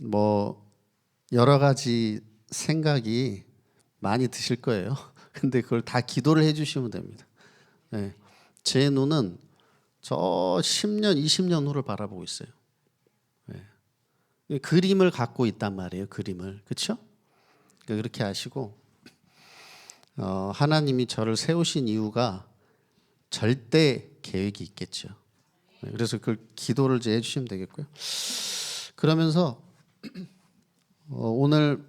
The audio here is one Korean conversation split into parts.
뭐 여러 가지 생각이 많이 드실 거예요. 근데 그걸 다 기도를 해주시면 됩니다. 네. 제 눈은 저 10년, 20년 후를 바라보고 있어요. 네. 그림을 갖고 있단 말이에요. 그림을, 그렇죠? 그렇게 하시고 하나님이 저를 세우신 이유가 절대 계획이 있겠죠. 네. 그래서 그 기도를 이제 해주시면 되겠고요. 그러면서 오늘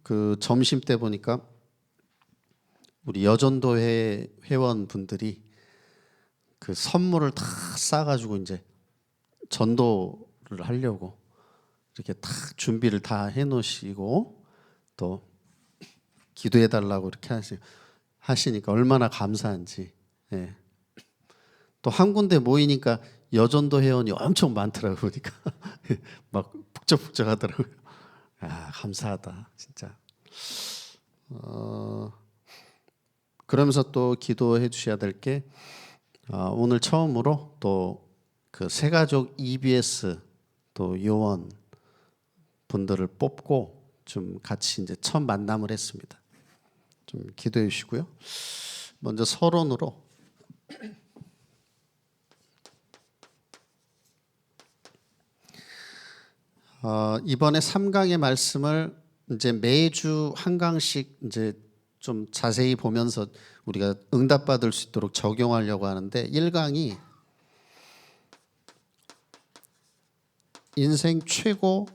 그 점심 때 보니까 우리 여전도회 회원분들이 그 선물을 다 싸가지고 이제 전도를 하려고 이렇게 다 준비를 다 해놓으시고 또 기도해달라고 이렇게 하시니까 얼마나 감사한지. 예. 또 한 군데 모이니까 여전도 회원이 엄청 많더라고요. 보니까 막 북적북적하더라고요. 아, 감사하다 진짜. 그러면서 또 기도해 주셔야 될 게 오늘 처음으로 또 그 새가족 EBS 또 요원 분들을 뽑고 좀 같이 이제 첫 만남을 했습니다. 좀 기도해 주시고요. 먼저 서론으로 이번에 3강의 말씀을 이제 매주 한 강씩 이제 좀 자세히 보면서 우리가 응답받을 수 있도록 적용하려고 하는데 1강이 인생 최고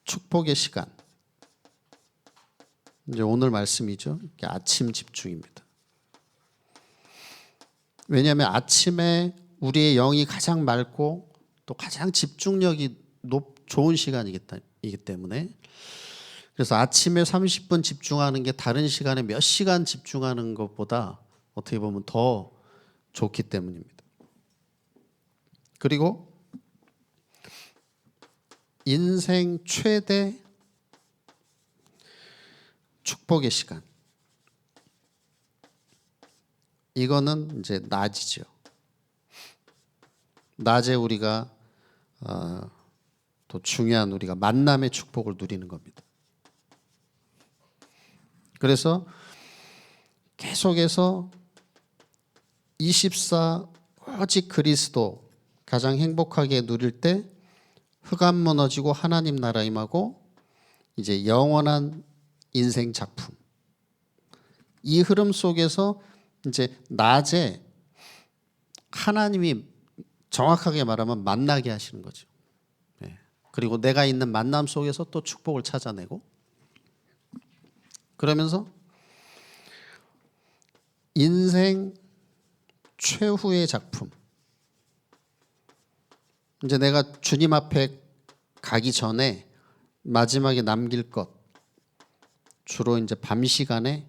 축복의 시간. 이제 오늘 말씀이죠. 아침 집중입니다. 왜냐하면 아침에 우리의 영이 가장 맑고 또 가장 집중력이 좋은 시간이기 때문에 그래서 아침에 30분 집중하는 게 다른 시간에 몇 시간 집중하는 것보다 어떻게 보면 더 좋기 때문입니다. 그리고 인생 최대 축복의 시간. 이거는 이제 낮이죠. 낮에 우리가 또 중요한 우리가 만남의 축복을 누리는 겁니다. 그래서 계속해서 24 오직 그리스도 가장 행복하게 누릴 때 흑암 무너지고 하나님 나라 임하고 이제 영원한 인생 작품. 이 흐름 속에서 이제 낮에 하나님이 정확하게 말하면 만나게 하시는 거죠. 네. 그리고 내가 있는 만남 속에서 또 축복을 찾아내고 그러면서 인생 최후의 작품. 이제 내가 주님 앞에 가기 전에 마지막에 남길 것 주로 이제 밤 시간에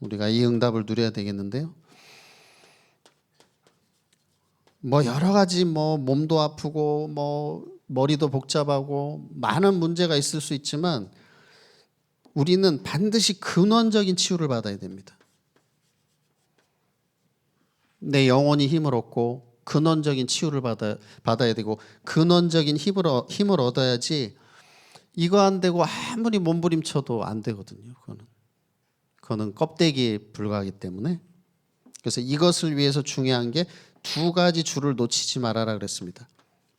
우리가 이 응답을 누려야 되겠는데요. 뭐 여러 가지 뭐 몸도 아프고 뭐 머리도 복잡하고 많은 문제가 있을 수 있지만 우리는 반드시 근원적인 치유를 받아야 됩니다. 내 영혼이 힘을 얻고 근원적인 치유를 받아야 되고 근원적인 힘을 얻어야지 이거 안 되고 아무리 몸부림쳐도 안 되거든요. 그거는 껍데기에 불과하기 때문에 그래서 이것을 위해서 중요한 게 두 가지 줄을 놓치지 말아라 그랬습니다.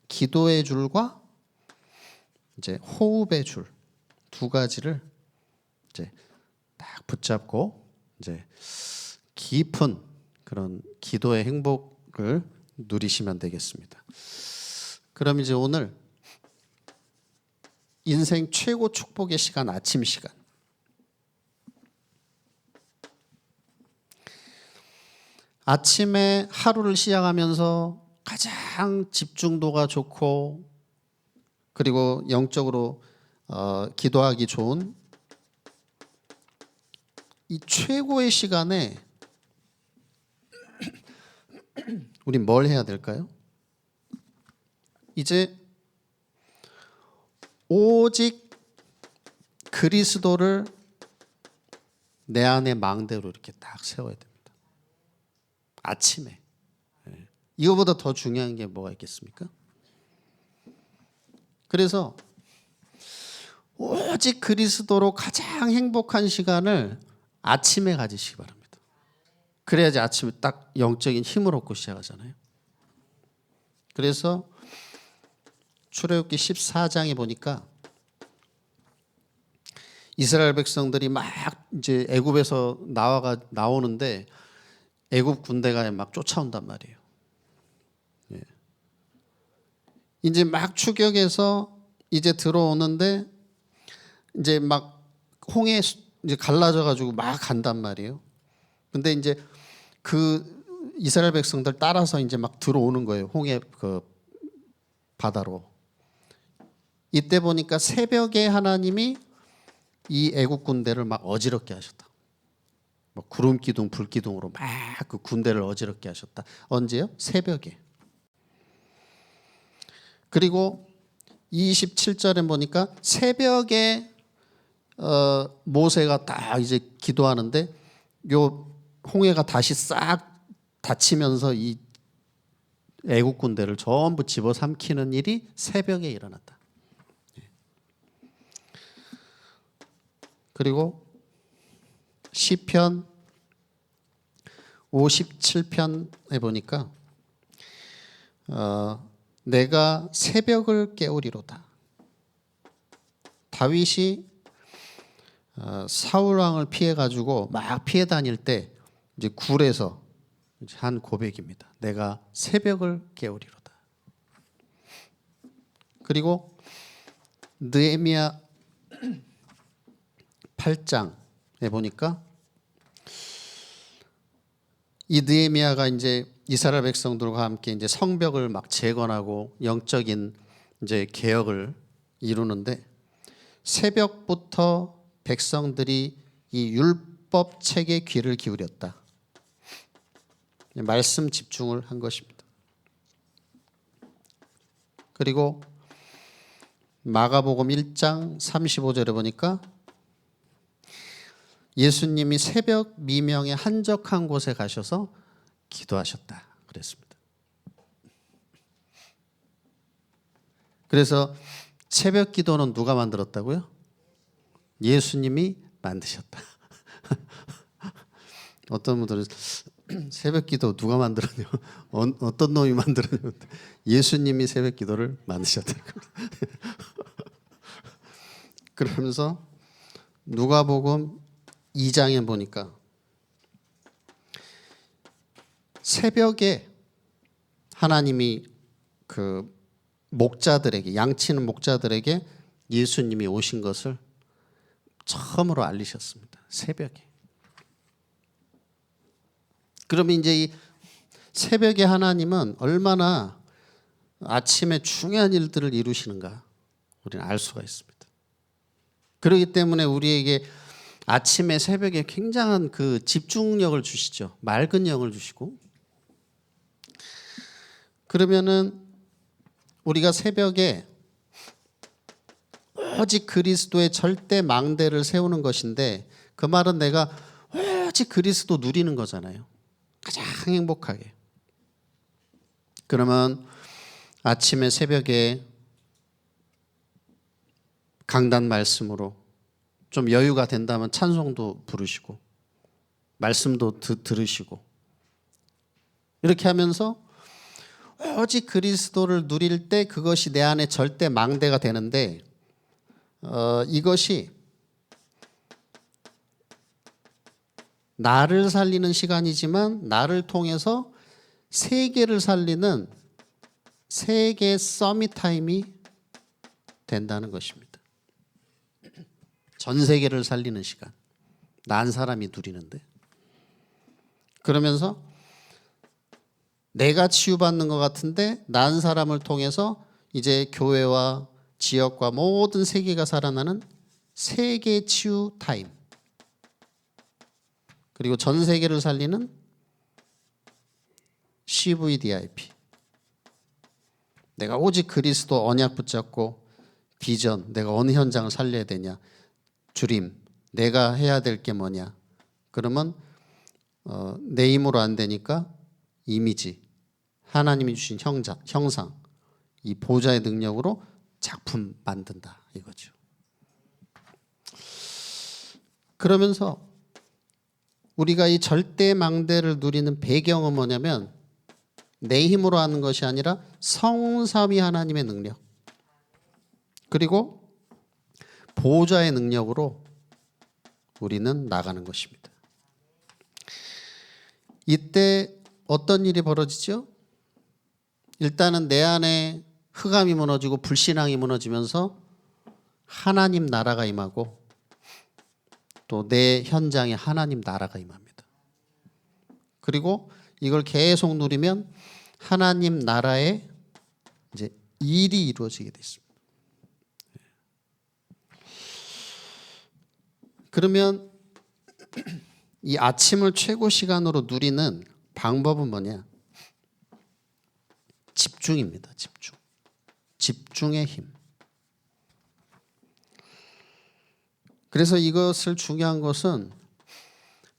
기도의 줄과 이제 호흡의 줄 두 가지를 이제 딱 붙잡고 이제 깊은 그런 기도의 행복을 누리시면 되겠습니다. 그럼 이제 오늘 인생 최고 축복의 시간 아침 시간. 아침에 하루를 시작하면서 가장 집중도가 좋고 그리고 영적으로 기도하기 좋은 이 최고의 시간에 우린 뭘 해야 될까요? 이제 오직 그리스도를 내 안에 망대로 이렇게 딱 세워야 됩니다. 아침에. 이거보다 더 중요한 게 뭐가 있겠습니까? 그래서 오직 그리스도로 가장 행복한 시간을 아침에 가지시기 바랍니다. 그래야지 아침에 딱 영적인 힘을 얻고 시작하잖아요. 그래서 출애굽기 14장에 보니까 이스라엘 백성들이 막 이제 애굽에서 나오는데 애굽 군대가 막 쫓아온단 말이에요. 예. 이제 막 추격해서 이제 들어오는데 이제 막 홍해 이제 갈라져 가지고 막 간단 말이에요. 근데 이제 그 이스라엘 백성들 따라서 이제 막 들어오는 거예요. 홍해 그 바다로. 이때 보니까 새벽에 하나님이 이 애국 군대를 막 어지럽게 하셨다. 뭐 구름 기둥, 불 기둥으로 막 그 군대를 어지럽게 하셨다. 언제요? 새벽에. 그리고 27절에 보니까 새벽에 모세가 딱 이제 기도하는데 요 홍해가 다시 싹 닫히면서 이 애국 군대를 전부 집어삼키는 일이 새벽에 일어났다. 그리고 시편 57편에 보니까 내가 새벽을 깨우리로다. 다윗이 사울 왕을 피해 가지고 막 피해 다닐 때 이제 굴에서 한 고백입니다. 내가 새벽을 깨우리로다. 그리고 느헤미야 8장에 보니까 이 느헤미야가 이제 이스라엘 백성들과 함께 이제 성벽을 막 재건하고 영적인 이제 개혁을 이루는데 새벽부터 백성들이 이 율법 책에 귀를 기울였다. 말씀 집중을 한 것입니다. 그리고 마가복음 1장 35절에 보니까 예수님이 새벽 미명에 한적한 곳에 가셔서 기도하셨다 그랬습니다. 그래서 새벽 기도는 누가 만들었다고요? 예수님이 만드셨다. 어떤 분들은 새벽 기도 누가 만들었냐? 어떤 놈이 만들었냐? 예수님이 새벽 기도를 만드셨다. 그러면서 누가복음 2장에 보니까 새벽에 하나님이 그 목자들에게 양치는 목자들에게 예수님이 오신 것을 처음으로 알리셨습니다. 새벽에. 그러면 이제 이 새벽에 하나님은 얼마나 아침에 중요한 일들을 이루시는가 우리는 알 수가 있습니다. 그렇기 때문에 우리에게 아침에 새벽에 굉장한 그 집중력을 주시죠. 맑은 영을 주시고. 그러면은 우리가 새벽에 오직 그리스도의 절대 망대를 세우는 것인데 그 말은 내가 오직 그리스도 누리는 거잖아요. 가장 행복하게. 그러면 아침에 새벽에 강단 말씀으로 좀 여유가 된다면 찬송도 부르시고 말씀도 들으시고 이렇게 하면서 오직 그리스도를 누릴 때 그것이 내 안에 절대 망대가 되는데 이것이 나를 살리는 시간이지만 나를 통해서 세계를 살리는 세계 서밋 타임이 된다는 것입니다. 전 세계를 살리는 시간. 난 사람이 누리는데. 그러면서 내가 치유받는 것 같은데 난 사람을 통해서 이제 교회와 지역과 모든 세계가 살아나는 세계 치유 타임. 그리고 전 세계를 살리는 CVDIP. 내가 오직 그리스도 언약 붙잡고 비전, 내가 어느 현장을 살려야 되냐. 주림, 내가 해야 될 게 뭐냐. 그러면 내 힘으로 안 되니까 이미지, 하나님이 주신 형상, 이 보좌의 능력으로 작품 만든다 이거죠. 그러면서 우리가 이 절대망대를 누리는 배경은 뭐냐면 내 힘으로 하는 것이 아니라 성삼위 하나님의 능력, 그리고 보좌의 능력으로 우리는 나가는 것입니다. 이때 어떤 일이 벌어지죠? 일단은 내 안에 흑암이 무너지고 불신앙이 무너지면서 하나님 나라가 임하고 또 내 현장에 하나님 나라가 임합니다. 그리고 이걸 계속 누리면 하나님 나라의 이제 일이 이루어지게 됐습니다. 그러면 이 아침을 최고 시간으로 누리는 방법은 뭐냐? 집중입니다. 집중. 집중의 힘. 그래서 이것을 중요한 것은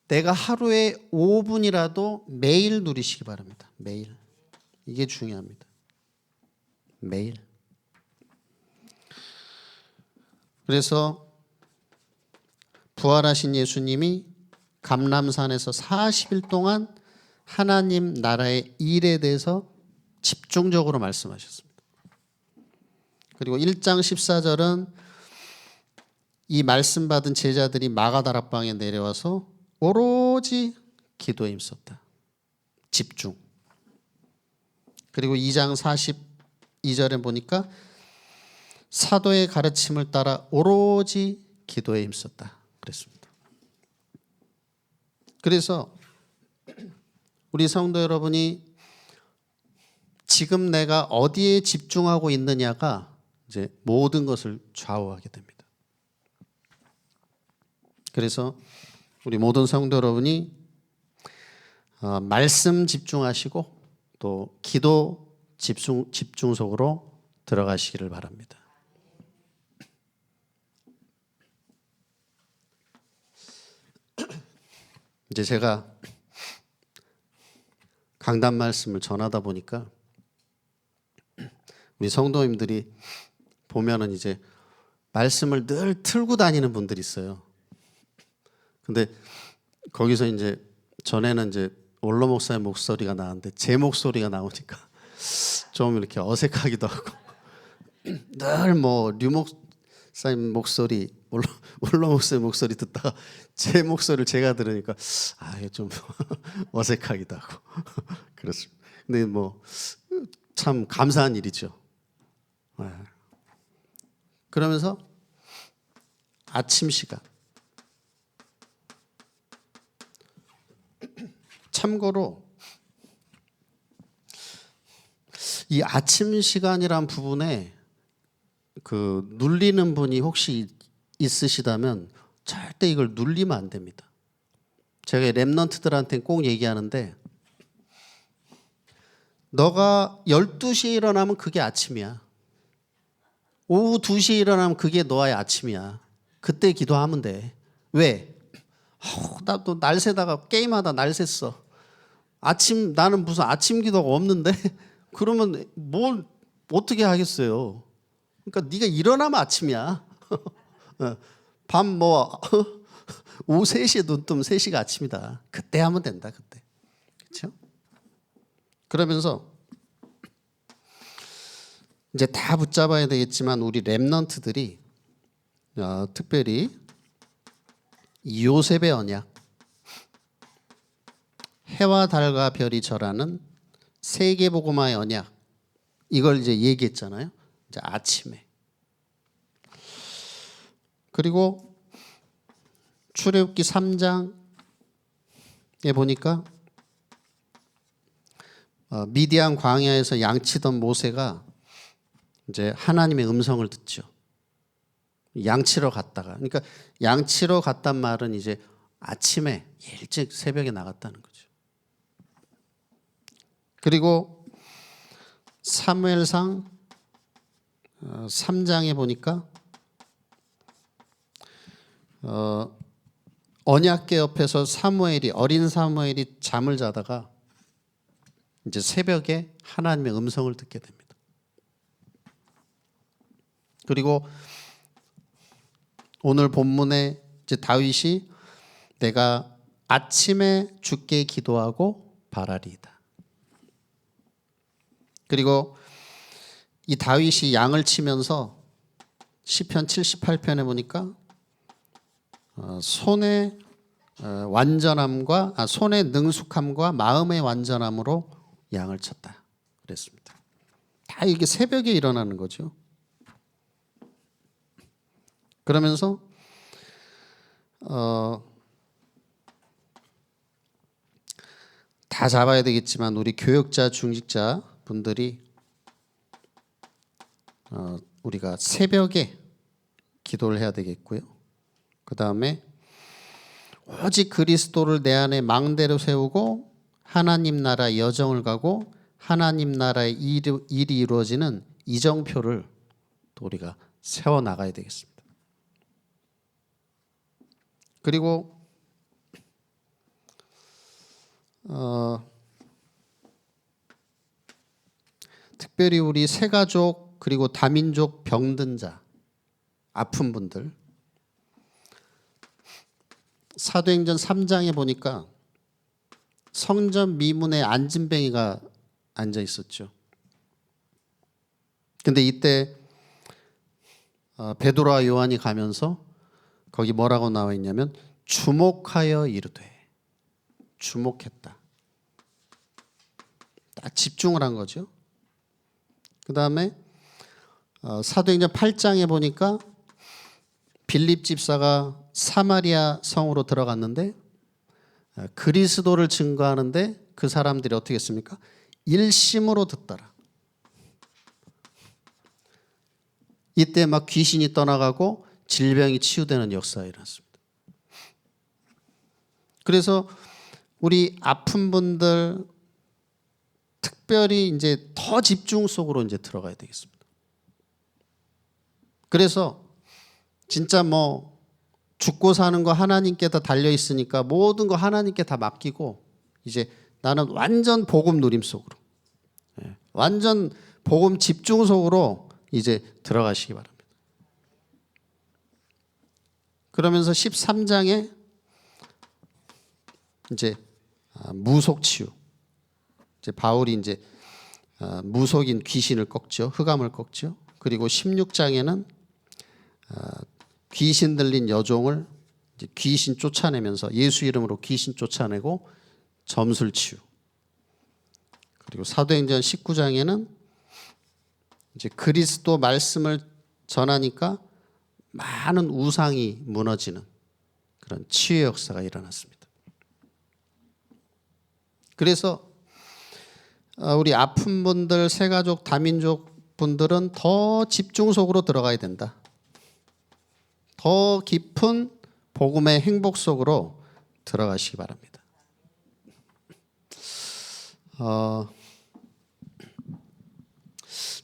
내가 하루에 5분이라도 매일 누리시기 바랍니다. 매일. 이게 중요합니다. 매일. 그래서 부활하신 예수님이 감람산에서 40일 동안 하나님 나라의 일에 대해서 집중적으로 말씀하셨습니다. 그리고 1장 14절은 이 말씀 받은 제자들이 마가다락방에 내려와서 오로지 기도에 힘썼다. 집중. 그리고 2장 42절에 보니까 사도의 가르침을 따라 오로지 기도에 힘썼다. 그랬습니다. 그래서 우리 성도 여러분이 지금 내가 어디에 집중하고 있느냐가 이제 모든 것을 좌우하게 됩니다. 그래서 우리 모든 성도 여러분이 말씀 집중하시고 또 기도 집중 속으로 들어가시기를 바랍니다. 이제 제가 강단 말씀을 전하다 보니까 우리 성도님들이 보면은 이제 말씀을 늘 틀고 다니는 분들이 있어요. 근데 거기서 이제 전에는 이제 원로 목사의 목소리가 나왔는데 제 목소리가 나오니까 좀 이렇게 어색하기도 하고 늘 뭐 류 목사님 목소리, 원로 목사의 목소리 듣다가 제 목소리를 제가 들으니까 좀 어색하기도 하고 그렇습니다. 근데 뭐 참 감사한 일이죠. 그러면서 아침 시간, 참고로 이 아침 시간이란 부분에 그 눌리는 분이 혹시 있으시다면 절대 이걸 눌리면 안 됩니다. 제가 랩런트들한테 꼭 얘기하는데 너가 12시에 일어나면 그게 아침이야. 오후 2시에 일어나면 그게 너의 아침이야. 그때 기도하면 돼. 왜? 나 또 날 새다가 게임하다 날 샜어. 나는 무슨 아침 기도가 없는데 그러면 뭘 어떻게 하겠어요? 그러니까 네가 일어나면 아침이야. 밤 뭐 오후 3시에 눈 뜨면 3시가 아침이다. 그때 하면 된다. 그때. 그렇죠? 그러면서 이제 다 붙잡아야 되겠지만 우리 랩런트들이 특별히 요셉의 언약, 해와 달과 별이 절하는 세계복음화의 언약, 이걸 이제 얘기했잖아요. 이제 아침에. 그리고 출애굽기 3장에 보니까 미디안 광야에서 양치던 모세가 이제 하나님의 음성을 듣죠. 양치러 갔다가, 그러니까 양치러 갔단 말은 이제 아침에 일찍 새벽에 나갔다는 거죠. 그리고 사무엘상 3장에 보니까 언약궤 옆에서 어린 사무엘이 잠을 자다가 이제 새벽에 하나님의 음성을 듣게 됩니다. 그리고 오늘 본문에 이제 다윗이 내가 아침에 주께 기도하고 바라리이다. 그리고 이 다윗이 양을 치면서 시편 78편에 보니까 손의 완전함과 손의 능숙함과 마음의 완전함으로 양을 쳤다 그랬습니다. 다 이게 새벽에 일어나는 거죠. 그러면서 다 잡아야 되겠지만 우리 교역자, 중직자 분들이 우리가 새벽에 기도를 해야 되겠고요. 그 다음에 오직 그리스도를 내 안에 망대로 세우고 하나님 나라 여정을 가고 하나님 나라의 일이 이루어지는 이정표를 또 우리가 세워나가야 되겠습니다. 그리고 특별히 우리 새가족 그리고 다민족 병든 자, 아픈 분들 사도행전 3장에 보니까 성전 미문에 안진뱅이가 앉아 있었죠. 근데 이때 베드로와 요한이 가면서 거기 뭐라고 나와 있냐면 주목하여 이르되, 주목했다. 딱 집중을 한 거죠. 그 다음에 사도행전 8장에 보니까 빌립 집사가 사마리아 성으로 들어갔는데 그리스도를 증거하는데 그 사람들이 어떻게 했습니까? 일심으로 듣더라. 이때 막 귀신이 떠나가고 질병이 치유되는 역사가 일어났습니다. 그래서 우리 아픈 분들 특별히 이제 더 집중 속으로 이제 들어가야 되겠습니다. 그래서 진짜 뭐 죽고 사는 거 하나님께 다 달려 있으니까 모든 거 하나님께 다 맡기고 이제 나는 완전 복음 누림 속으로, 완전 복음 집중 속으로 이제 들어가시기 바랍니다. 그러면서 13장에 이제 무속 치유. 이제 바울이 이제 무속인 귀신을 꺾죠. 흑암을 꺾죠. 그리고 16장에는 귀신 들린 여종을 이제 귀신 쫓아내면서 예수 이름으로 귀신 쫓아내고 점술 치유. 그리고 사도행전 19장에는 이제 그리스도 말씀을 전하니까 많은 우상이 무너지는 그런 치유의 역사가 일어났습니다. 그래서 우리 아픈 분들, 새가족, 다민족 분들은 더 집중 속으로 들어가야 된다. 더 깊은 복음의 행복 속으로 들어가시기 바랍니다.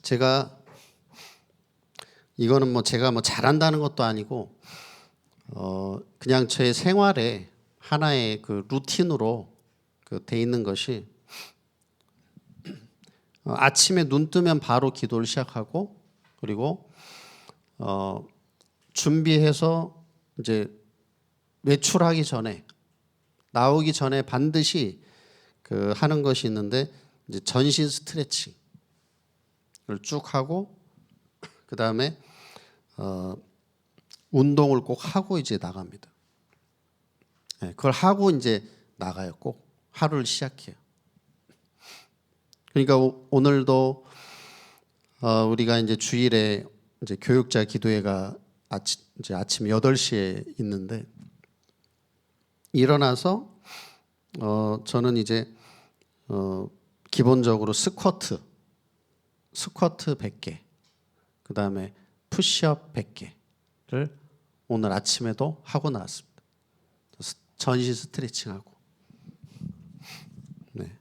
제가 이거는 제가 잘한다는 것도 아니고 그냥 제 생활에 하나의 그 루틴으로 돼 있는 것이 아침에 눈 뜨면 바로 기도를 시작하고 그리고 준비해서 이제 외출하기 전에 나오기 전에 반드시 하는 것이 있는데 이제 전신 스트레칭을 쭉 하고 그 다음에 운동을 꼭 하고 이제 나갑니다. 그걸 하고 이제 나가요. 꼭 하루를 시작해요. 그러니까 오늘도 우리가 이제 주일에 이제 교육자 기도회가 이제 아침 8시에 있는데 일어나서 저는 이제 기본적으로 스쿼트 100개 그 다음에 푸시업 100개를 오늘 아침에도 하고 나왔습니다. 전신 스트레칭하고. 네.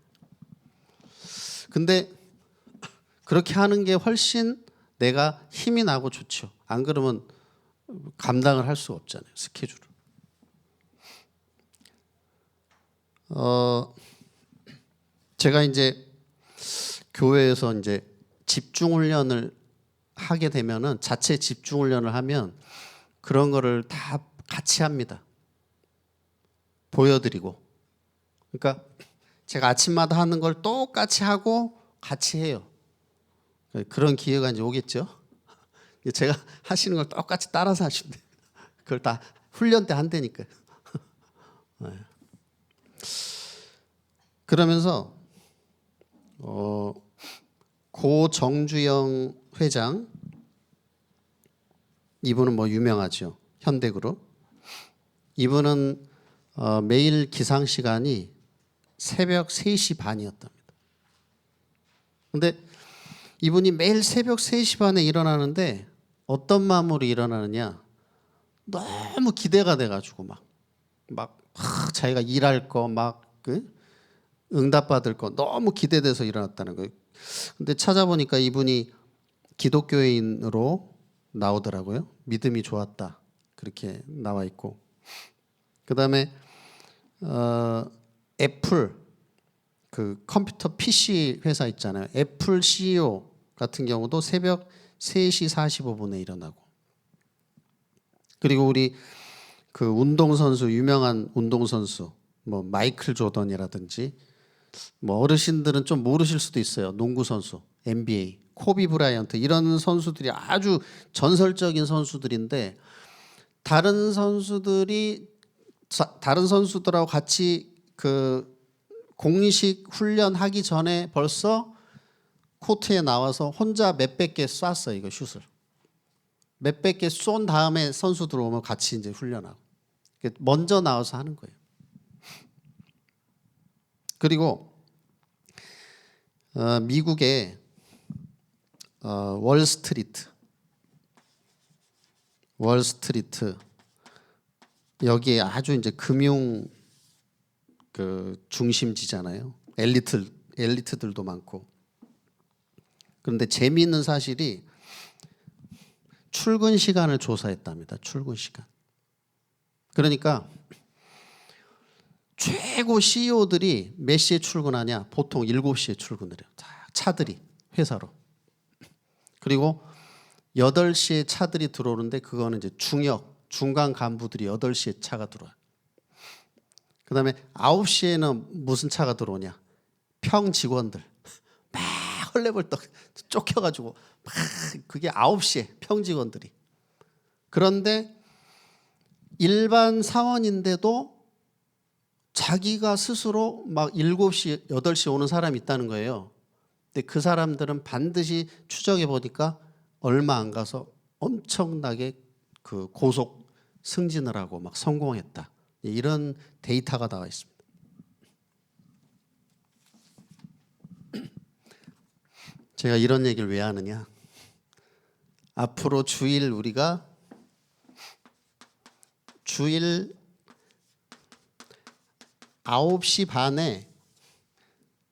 근데 그렇게 하는 게 훨씬 내가 힘이 나고 좋죠. 안 그러면 감당을 할 수가 없잖아요. 스케줄을. 제가 이제 교회에서 이제 집중 훈련을 하게 되면은 자체 집중 훈련을 하면 그런 거를 다 같이 합니다. 보여드리고. 그러니까 제가 아침마다 하는 걸 똑같이 하고 같이 해요. 그런 기회가 이제 오겠죠. 제가 하시는 걸 똑같이 따라서 하시면 돼요. 그걸 다 훈련 때 한다니까요. 그러면서 고정주영 회장, 이분은 뭐 유명하죠. 현대그룹. 이분은 매일 기상 시간이 새벽 3시 반이었답니다. 근데 이분이 매일 새벽 3시 반에 일어나는데 어떤 마음으로 일어나느냐? 너무 기대가 돼가지고 막 자기가 일할 거 막 응답받을 거 너무 기대돼서 일어났다는 거예요. 근데 찾아보니까 이분이 기독교인으로 나오더라고요. 믿음이 좋았다 그렇게 나와 있고, 그 다음에 애플 그 컴퓨터 PC 회사 있잖아요. 애플 CEO 같은 경우도 새벽 3시 45분에 일어나고, 그리고 우리 그 운동선수, 유명한 운동선수 뭐 마이클 조던이라든지, 뭐 어르신들은 좀 모르실 수도 있어요. 농구선수 NBA 코비 브라이언트, 이런 선수들이 아주 전설적인 선수들인데, 다른 선수들하고 같이 그 공식 훈련하기 전에 벌써 코트에 나와서 혼자 몇백 개 쐈어요. 이거 슛을 몇백 개 쏜 다음에 선수들 오면 같이 이제 훈련하고, 먼저 나와서 하는 거예요. 그리고 미국의 월스트리트 여기에 아주 이제 금융 그 중심지잖아요. 엘리트들도 많고. 그런데 재미있는 사실이 출근 시간을 조사했답니다. 출근 시간. 그러니까 최고 CEO들이 몇 시에 출근하냐? 보통 7시에 출근을 해요. 차들이 회사로. 그리고 8시에 차들이 들어오는데, 그거는 이제 중간 간부들이 8시에 차가 들어와요. 그 다음에 9시에는 무슨 차가 들어오냐? 평 직원들 막 헐레벌떡 쫓겨가지고 막, 그게 9시에 평 직원들이. 그런데 일반 사원인데도 자기가 스스로 막 7시, 8시 오는 사람이 있다는 거예요. 근데 그 사람들은 반드시 추적해 보니까 얼마 안 가서 엄청나게 그 고속 승진을 하고 막 성공했다. 이런 데이터가 나와 있습니다. 제가 이런 얘기를 왜 하느냐? 앞으로 우리가 주일 9시 반에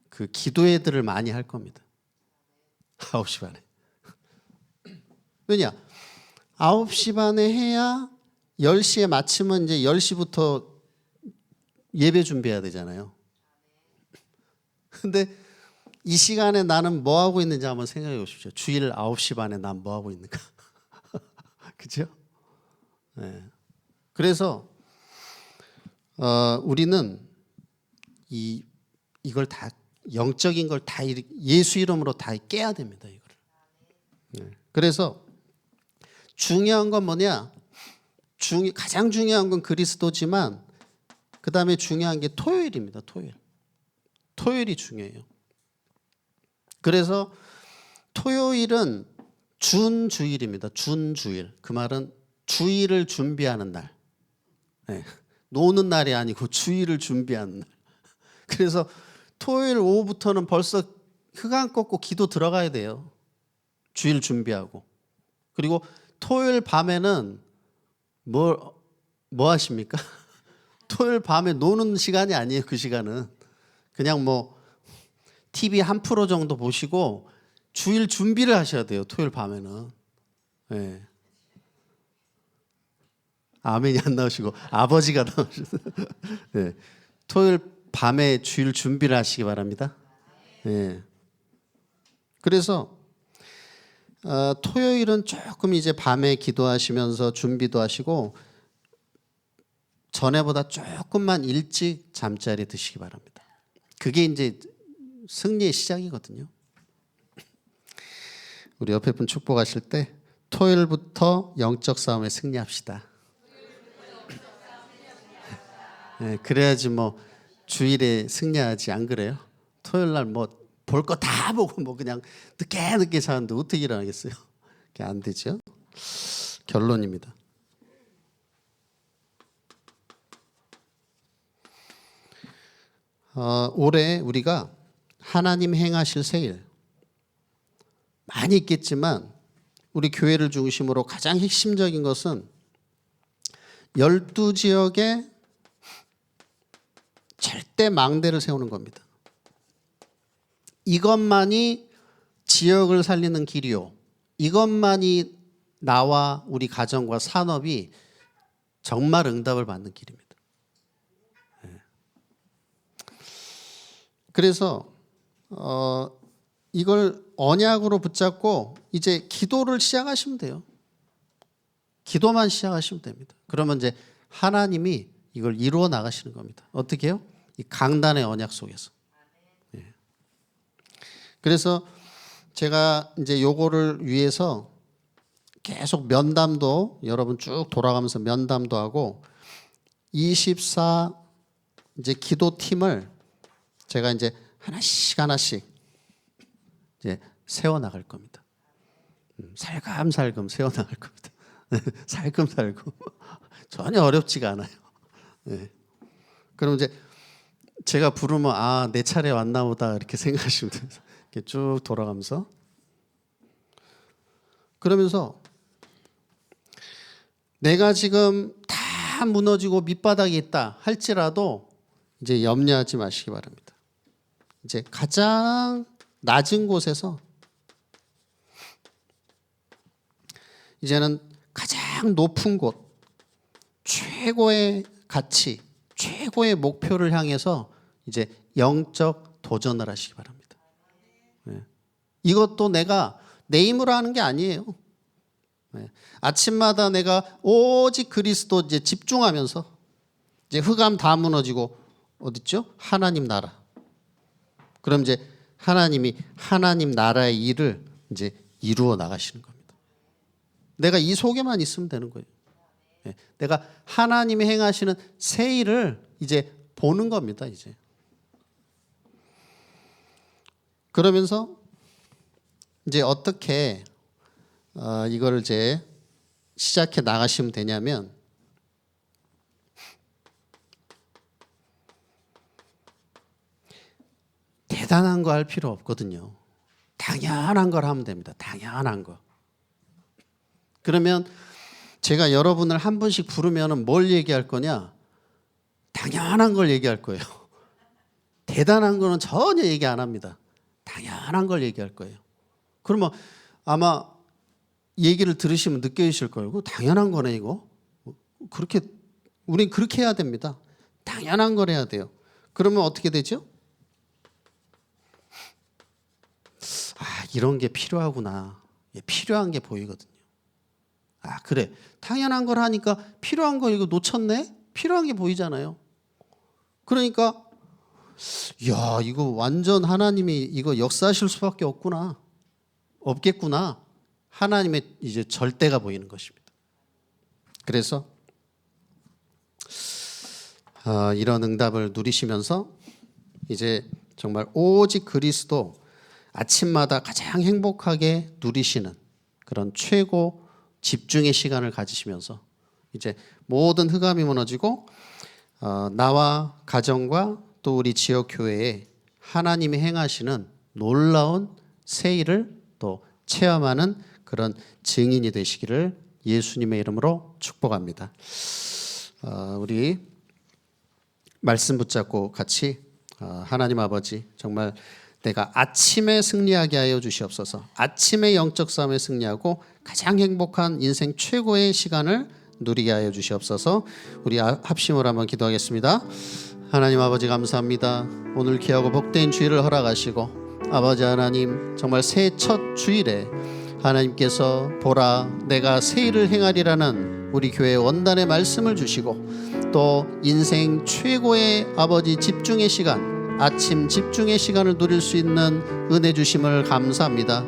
그 기도회들을 많이 할 겁니다. 9시 반에. 왜냐? 9시 반에 해야 10시에 마치면 이제 10시부터 예배 준비해야 되잖아요. 근데 이 시간에 나는 뭐 하고 있는지 한번 생각해 보십시오. 주일 9시 반에 난 뭐 하고 있는가? 그죠? 네. 그래서 우리는 이걸 다, 영적인 걸 다 예수 이름으로 다 깨야 됩니다. 이걸. 네. 그래서 중요한 건 뭐냐? 가장 중요한 건 그리스도지만, 그 다음에 중요한 게 토요일입니다. 토요일이 중요해요. 그래서 토요일은 준주일입니다. 준주일. 그 말은 주일을 준비하는 날. 네. 노는 날이 아니고 주일을 준비하는 날. 그래서 토요일 오후부터는 벌써 흑암 꺾고 기도 들어가야 돼요. 주일 준비하고. 그리고 토요일 밤에는 뭐 하십니까? 토요일 밤에 노는 시간이 아니에요. 그 시간은 그냥 뭐 TV 한 프로 정도 보시고 주일 준비를 하셔야 돼요. 토요일 밤에는. 네. 아멘이 안 나오시고 아버지가 나오시고. 네. 토요일 밤에 주일 준비를 하시기 바랍니다. 네. 그래서 토요일은 조금 이제 밤에 기도하시면서 준비도 하시고 전에보다 조금만 일찍 잠자리 드시기 바랍니다. 그게 이제 승리의 시작이거든요. 우리 옆에 분 축복하실 때 토요일부터 영적 싸움에 승리합시다. 네, 그래야지 뭐 주일에 승리하지, 안 그래요? 토요일 날 뭐 볼 거 다 보고 뭐 그냥 늦게 자는데 어떻게 일어나겠어요? 그게 안 되죠. 결론입니다. 올해 우리가 하나님 행하실 세일 많이 있겠지만 우리 교회를 중심으로 가장 핵심적인 것은 12지역에 절대 망대를 세우는 겁니다. 이것만이 지역을 살리는 길이요. 이것만이 나와 우리 가정과 산업이 정말 응답을 받는 길입니다. 그래서 이걸 언약으로 붙잡고 이제 기도를 시작하시면 돼요. 기도만 시작하시면 됩니다. 그러면 이제 하나님이 이걸 이루어 나가시는 겁니다. 어떻게 해요? 이 강단의 언약 속에서. 예. 그래서 제가 이제 요거를 위해서 계속 면담도 여러분 쭉 돌아가면서 면담도 하고 24 이제 기도팀을 제가 이제 하나씩 이제 세워 나갈 겁니다. 살금살금 세워 나갈 겁니다. 살금살금 전혀 어렵지가 않아요. 네. 그럼 이제 제가 부르면 내 차례 왔나 보다 이렇게 생각하시면 돼요. 이렇게 쭉 돌아가면서 그러면서 내가 지금 다 무너지고 밑바닥에 있다 할지라도 이제 염려하지 마시기 바랍니다. 이제 가장 낮은 곳에서 이제는 가장 높은 곳, 최고의 가치, 최고의 목표를 향해서 이제 영적 도전을 하시기 바랍니다. 네. 이것도 내가 내 힘으로 하는 게 아니에요. 네. 아침마다 내가 오직 그리스도 이제 집중하면서 이제 흑암 다 무너지고 어딨죠? 하나님 나라. 그럼 이제 하나님이 하나님 나라의 일을 이제 이루어 나가시는 겁니다. 내가 이 속에만 있으면 되는 거예요. 네. 내가 하나님이 행하시는 새 일을 이제 보는 겁니다. 이제. 그러면서 이제 어떻게 이걸 이제 시작해 나가시면 되냐면 대단한 거 할 필요 없거든요. 당연한 걸 하면 됩니다. 당연한 거. 그러면 제가 여러분을 한 분씩 부르면 뭘 얘기할 거냐? 당연한 걸 얘기할 거예요. 대단한 거는 전혀 얘기 안 합니다. 당연한 걸 얘기할 거예요. 그러면 아마 얘기를 들으시면 느껴지실 거예요. 그거 당연한 거네 이거. 그렇게 우린 그렇게 해야 됩니다. 당연한 걸 해야 돼요. 그러면 어떻게 되죠? 이런 게 필요하구나. 필요한 게 보이거든요. 그래. 당연한 걸 하니까 필요한 거 이거 놓쳤네? 필요한 게 보이잖아요. 그러니까 야, 이거 완전 하나님이 이거 역사하실 수밖에 없겠구나. 하나님의 이제 절대가 보이는 것입니다. 그래서 이런 응답을 누리시면서 이제 정말 오직 그리스도 아침마다 가장 행복하게 누리시는 그런 최고 집중의 시간을 가지시면서 이제 모든 흑암이 무너지고 나와 가정과 또 우리 지역 교회에 하나님이 행하시는 놀라운 새 일을 또 체험하는 그런 증인이 되시기를 예수님의 이름으로 축복합니다. 우리 말씀 붙잡고 같이 하나님 아버지 정말 내가 아침에 승리하게 하여 주시옵소서. 아침에 영적 싸움에 승리하고 가장 행복한 인생 최고의 시간을 누리게 하여 주시옵소서. 우리 합심으로 한번 기도하겠습니다. 하나님 아버지 감사합니다. 오늘 귀하고 복된 주일을 허락하시고 아버지 하나님, 정말 새해 첫 주일에 하나님께서 보라 내가 새 일을 행하리라는 우리 교회 원단의 말씀을 주시고, 또 인생 최고의 아버지 집중의 시간, 아침 집중의 시간을 누릴 수 있는 은혜 주심을 감사합니다.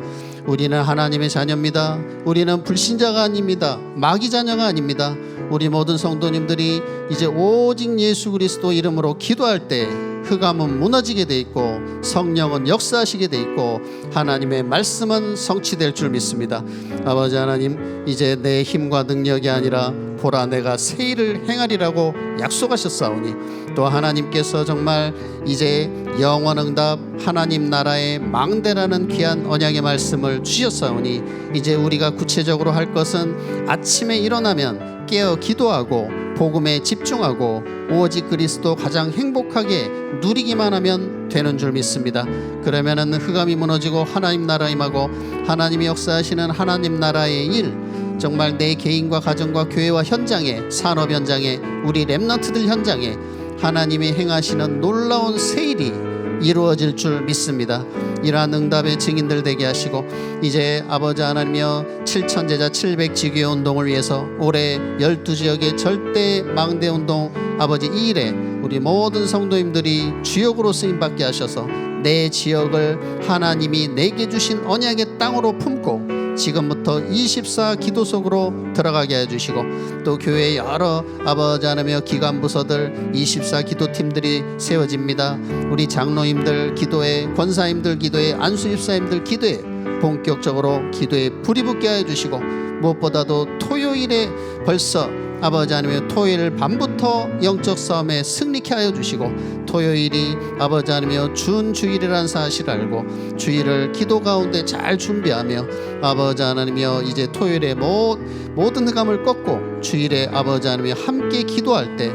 우리는 하나님의 자녀입니다. 우리는 불신자가 아닙니다. 마귀 자녀가 아닙니다. 우리 모든 성도님들이 이제 오직 예수 그리스도 이름으로 기도할 때 흑암은 무너지게 돼 있고 성령은 역사하시게 돼 있고 하나님의 말씀은 성취될 줄 믿습니다. 아버지 하나님, 이제 내 힘과 능력이 아니라 보라 내가 새 일을 행하리라고 약속하셨사오니, 또 하나님께서 정말 이제 영원응답 하나님 나라의 망대라는 귀한 언약의 말씀을 주셨사오니, 이제 우리가 구체적으로 할 것은 아침에 일어나면 깨어 기도하고 복음에 집중하고 오직 그리스도 가장 행복하게 누리기만 하면 되는 줄 믿습니다. 그러면은 흑암이 무너지고 하나님 나라 임하고 하나님이 역사하시는 하나님 나라의 일, 정말 내 개인과 가정과 교회와 현장에, 산업 현장에, 우리 렘넌트들 현장에 하나님이 행하시는 놀라운 새 일이 이루어질 줄 믿습니다. 이러한 응답의 증인들 되게 하시고, 이제 아버지 하나님이여 7,000제자 700지교회 운동을 위해서 올해 12지역의 절대 망대 운동 아버지 이 일에 우리 모든 성도님들이 주역으로 쓰임받게 하셔서 내 지역을 하나님이 내게 주신 언약의 땅으로 품고 지금부터 24 기도 속으로 들어가게 해주시고, 또 교회 여러 아버지 하나님의 기관부서들 24 기도팀들이 세워집니다. 우리 장로님들 기도에, 권사님들 기도에, 안수집사님들 기도에 본격적으로 기도에 불이 붙게 해주시고, 무엇보다도 토요일에 벌써 아버지 하나님의 토요일 밤부터 영적 싸움에 승리케 하여 주시고, 토요일이 아버지 하나님의 준주일이라는 사실을 알고 주일을 기도 가운데 잘 준비하며 아버지 하나님이여 이제 토요일에 모든 흑암을 꺾고 주일에 아버지 하나님이 함께 기도할 때,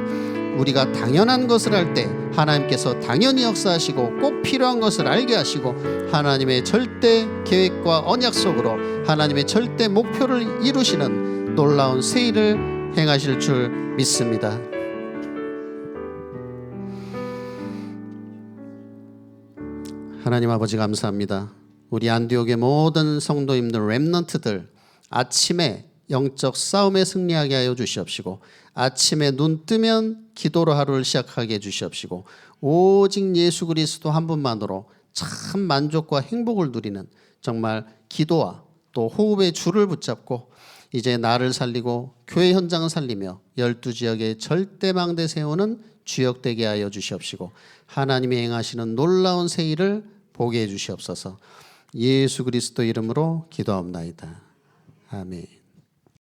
우리가 당연한 것을 할 때 하나님께서 당연히 역사하시고 꼭 필요한 것을 알게 하시고 하나님의 절대 계획과 언약 속으로 하나님의 절대 목표를 이루시는 놀라운 새 일을 행하실 줄 믿습니다. 하나님 아버지 감사합니다. 우리 안디옥의 모든 성도님들, 렘넌트들 아침에 영적 싸움에 승리하게 하여 주시옵시고, 아침에 눈 뜨면 기도로 하루를 시작하게 해 주시옵시고, 오직 예수 그리스도 한 분만으로 참 만족과 행복을 누리는 정말 기도와 또 호흡의 줄을 붙잡고 이제 나를 살리고 교회 현장을 살리며 12지역에 절대 망대 세우는 주역 되게 하여 주시옵시고, 하나님이 행하시는 놀라운 새 일을 보게 해 주시옵소서. 예수 그리스도 이름으로 기도합나이다. 아멘.